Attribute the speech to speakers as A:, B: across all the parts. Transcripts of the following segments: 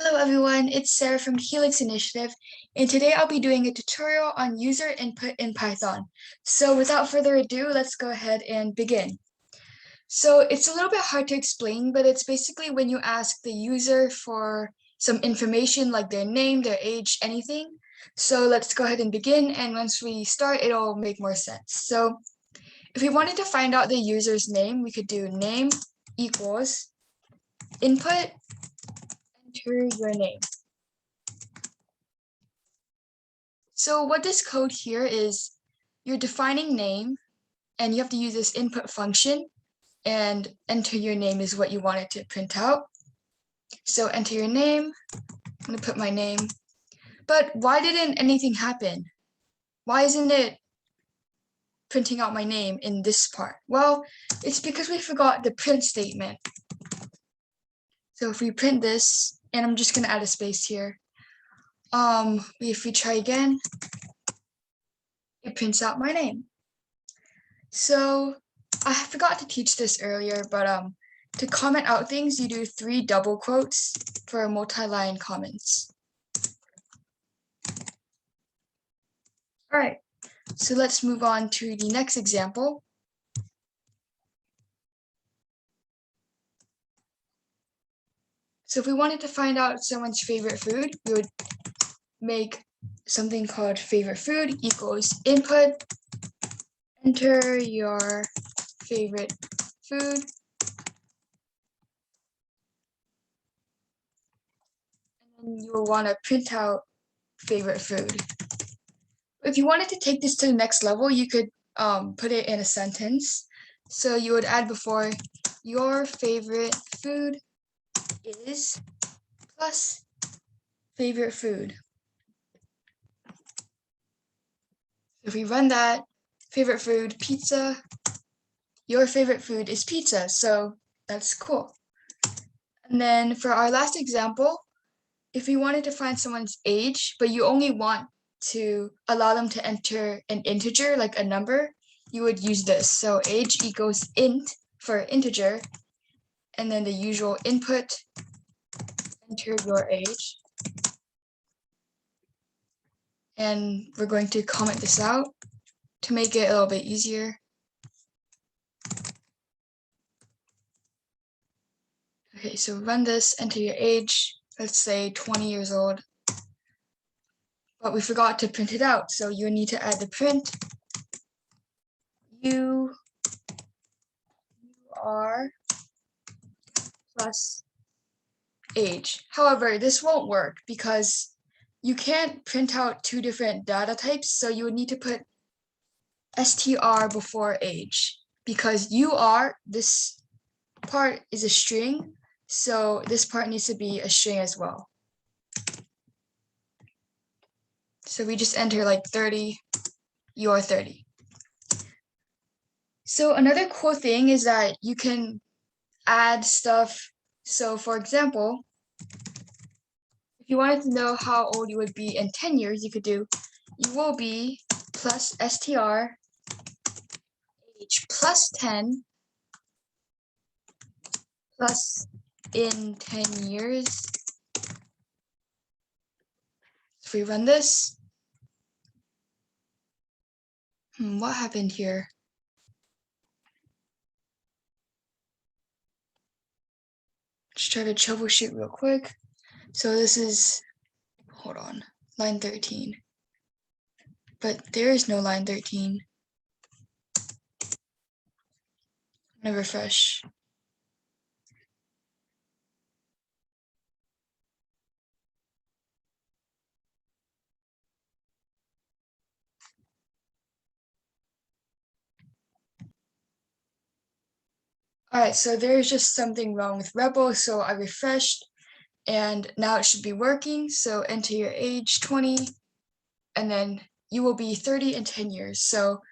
A: Hello everyone, it's Sarah from the Helyx initiative, and today I'll be doing a tutorial on user input in Python. So without further ado, let's go ahead and begin. So it's a little bit hard to explain, but it's basically when you ask the user for some information like their name, their age, anything. So let's go ahead and begin, and once we start, it'll make more sense. So if we wanted to find out the user's name, we could do name equals input, enter your name. So what this code here is, you're defining name, and you have to use this input function, and enter your name is what you want it to print out. So enter your name, I'm gonna put my name. But why didn't anything happen? Why isn't it printing out my name in this part? Well, it's because we forgot the print statement. So if we print this, and I'm just gonna add a space here. If we try again, it prints out my name. So I forgot to teach this earlier, but to comment out things, you do 3 double quotes for multi-line comments. All right, so let's move on to the next example. So if we wanted to find out someone's favorite food, we would make something called favorite food equals input, enter your favorite food, and you will want to print out favorite food. If you wanted to take this to the next level, you could put it in a sentence. So you would add before, your favorite food is plus favorite food. If we run that, favorite food, pizza, your favorite food is pizza. So that's cool. And then for our last example, if we wanted to find someone's age, but you only want to allow them to enter an integer, like a number, you would use this. So age equals int for integer, and then the usual input, enter your age. And we're going to comment this out to make it a little bit easier. Okay, so run this, enter your age, let's say 20 years old. But we forgot to print it out, so you need to add the print. You are plus age. However, this won't work because you can't print out 2 different data types, so you would need to put str before age, because you are, this part is a string, so this part needs to be a string as well. So we just enter like 30, you are 30. So another cool thing is that you can add stuff. So for example, if you wanted to know how old you would be in 10 years, you could do you will be plus str age plus 10 plus in 10 years. If we run this, what happened here? Let's try to troubleshoot real quick. So this is, hold on, line 13. But there is no line 13. I'm gonna refresh. All right, so there's just something wrong with Rebel, so I refreshed, and now it should be working. So enter your age, 20, and then you will be 30 in 10 years. So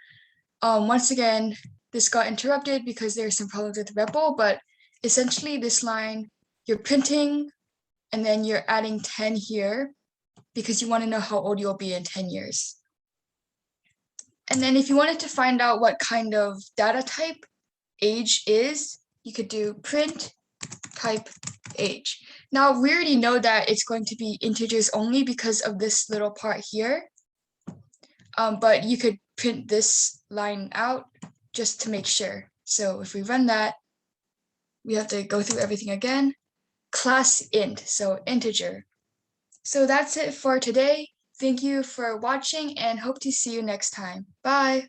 A: once again, this got interrupted because there's some problems with Rebel, but essentially this line, you're printing, and then you're adding 10 here because you want to know how old you'll be in 10 years. And then if you wanted to find out what kind of data type age is, you could do print type age. Now we already know that it's going to be integers only because of this little part here. But you could print this line out just to make sure. So if we run that, we have to go through everything again. Class int, so integer. So that's it for today. Thank you for watching and hope to see you next time. Bye.